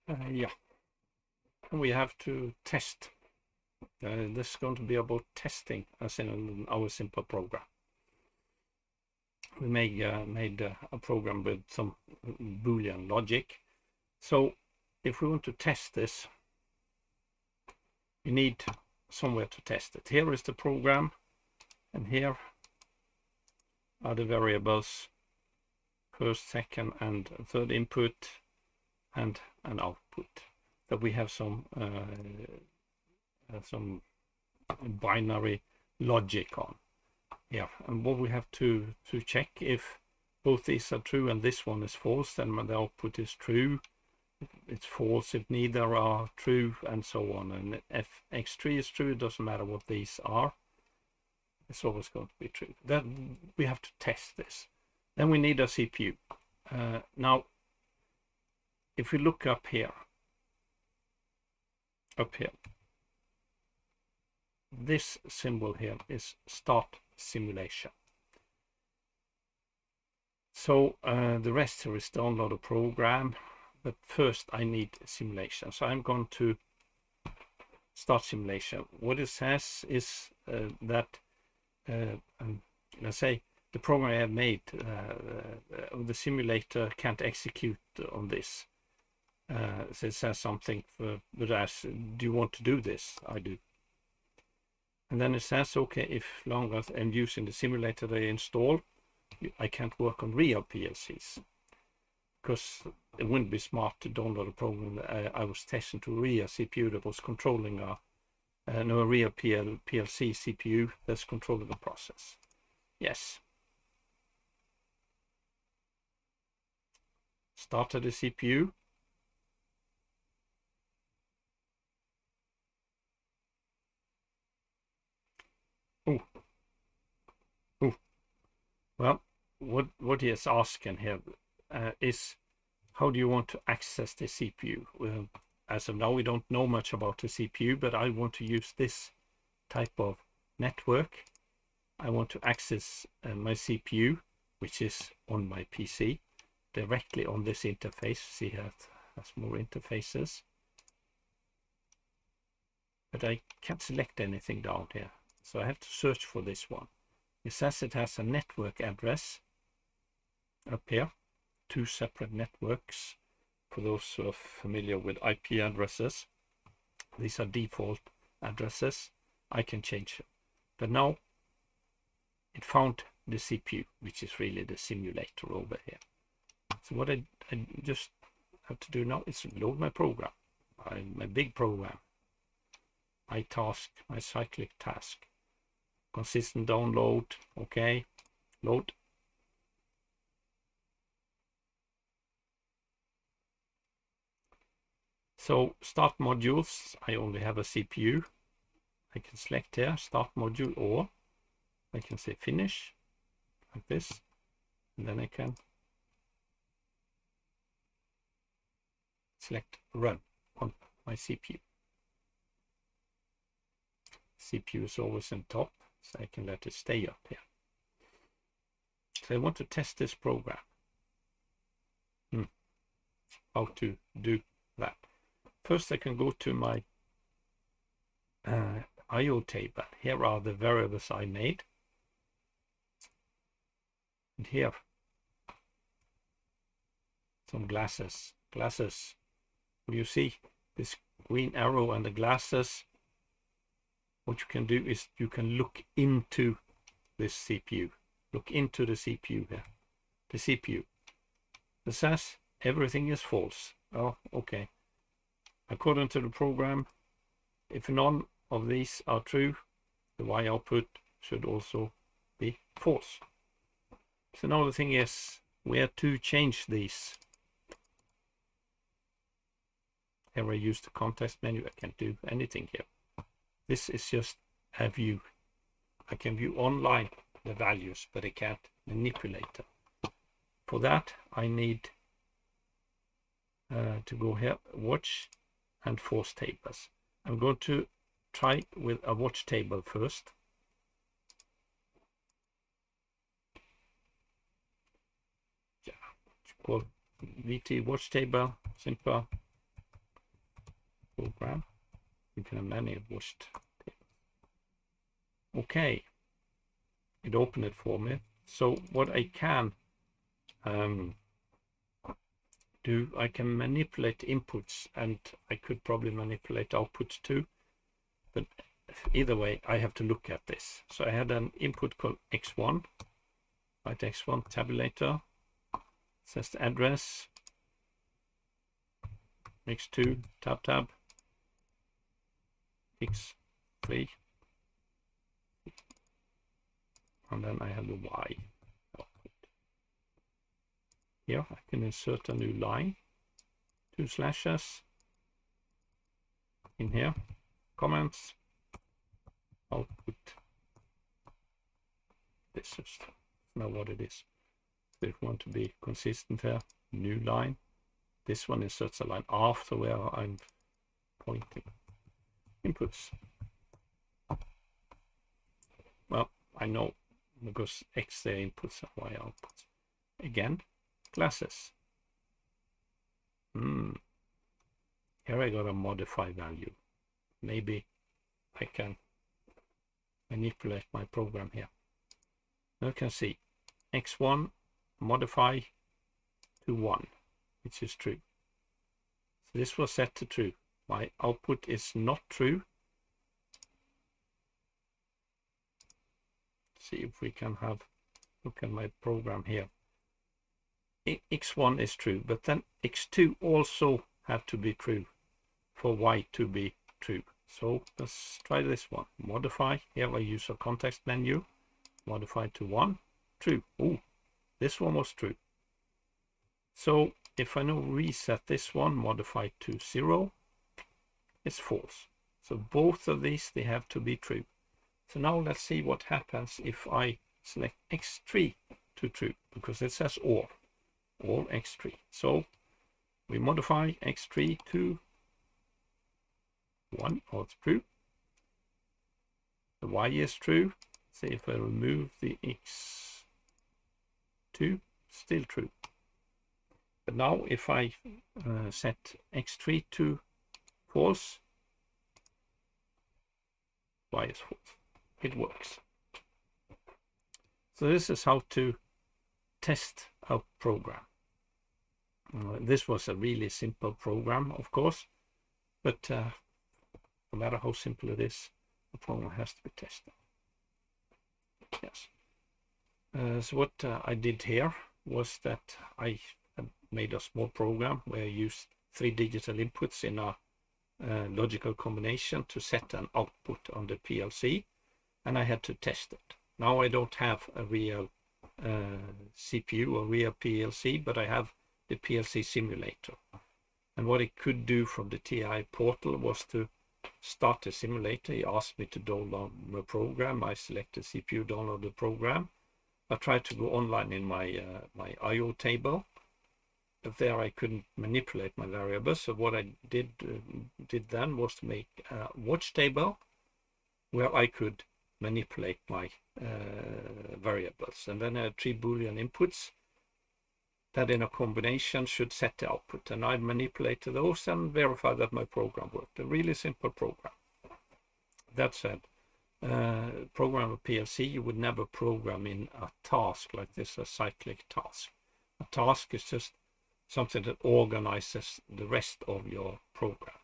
Yeah, and we have to test. This is going to be about testing, as in our simple program. We made a program with some Boolean logic. So if we want to test this, we need somewhere to test it. Here is the program, and here are the variables: first, second, and third input, and an output. That we have some binary logic on. Yeah, and what we have to check, if both these are true and this one is false, then the output is true. It's false if neither are true, and so on. And if x3 is true, it doesn't matter what these are. It's always going to be true. Then we have to test this. Then we need a CPU. Now, if we look up here, this symbol here is start simulation. So the rest here is download a program, but first I need simulation. So I'm going to start simulation. What it says is that let's say the program I have made, the simulator can't execute on this. So it says something, but as, do you want to do this? I do. And then it says, okay, if long as I'm using the simulator they install, I can't work on real PLCs, because it wouldn't be smart to download a program that I was testing to a real CPU that was controlling a real PLC CPU that's controlling the process. Yes. Started the CPU. Well, what he is asking here is, how do you want to access the CPU? Well, as of now, we don't know much about the CPU, but I want to use this type of network. I want to access my CPU, which is on my PC, directly on this interface. See, it has more interfaces. But I can't select anything down here, so I have to search for this one. It says it has a network address up here, 2 separate networks. For those who are familiar with IP addresses, these are default addresses. I can change them. But now it found the CPU, which is really the simulator over here. So what I just have to do now is load my program, my big program, my task, my cyclic task. Consistent download, okay, load. So start modules, I only have a CPU. I can select here, start module, or I can say finish, like this, and then I can select run on my CPU. CPU is always on top, so I can let it stay up here. So I want to test this program. How to do that? First, I can go to my IO table. Here are the variables I made. And here, some glasses. Will you see this green arrow and the glasses? What you can do is you can look into this CPU. Look into the CPU here. The CPU. It says everything is false. Oh, okay. According to the program, if none of these are true, the Y output should also be false. So now the thing is where to change these. Here I use the context menu. I can't do anything here. This is just a view. I can view online the values, but I can't manipulate them. For that, I need to go here, watch and force tables. I'm going to try with a watch table first. Yeah, it's called VT watch table, simple. program. You can have many watched tables. Okay, it opened it for me. So what I can do, I can manipulate inputs, and I could probably manipulate outputs too. But either way, I have to look at this. So I had an input called x1, write x1 tabulator, says the address, x2 tab, x3, and then I have the y output. Here I can insert a new line, 2 slashes, in here, comments, output. This is now what it is. So if you want to be consistent here, new line. This one inserts a line after where I'm pointing. Inputs. Well, I know because X there inputs and Y outputs. Again, classes. Here I got a modify value. Maybe I can manipulate my program here. Now you can see x1 modify to 1, which is true. So this was set to true. My output is not true. See if we can have look at my program here. X1 is true, but then x2 also have to be true for y to be true. So let's try this one. Modify. Here I use a context menu. Modify to 1. True. Oh, this one was true. So if I now reset this one, modify to 0, it's false. So both of these, they have to be true. So now let's see what happens if I select x3 to true, because it says all x3. So we modify x3 to 1, or it's true. The y is true. See if I remove the x2, still true. But now if I set x3 to false, y is false. It works. So this is how to test a program. This was a really simple program, of course, but no matter how simple it is, the program has to be tested. Yes. So what I did here was that I made a small program where I used 3 digital inputs in a logical combination to set an output on the PLC, and I had to test it. Now I don't have a real CPU or real PLC, but I have the PLC simulator. And what it could do from the TI portal was to start the simulator. He asked me to download the program. I selected CPU, download the program. I tried to go online in my my IO table, but there I couldn't manipulate my variables. So what I did then was to make a watch table where I could manipulate my variables. And then I had 3 Boolean inputs that in a combination should set the output. And I manipulated those and verified that my program worked. A really simple program. That said, program a PLC, you would never program in a task like this, a cyclic task. A task is just something that organizes the rest of your program.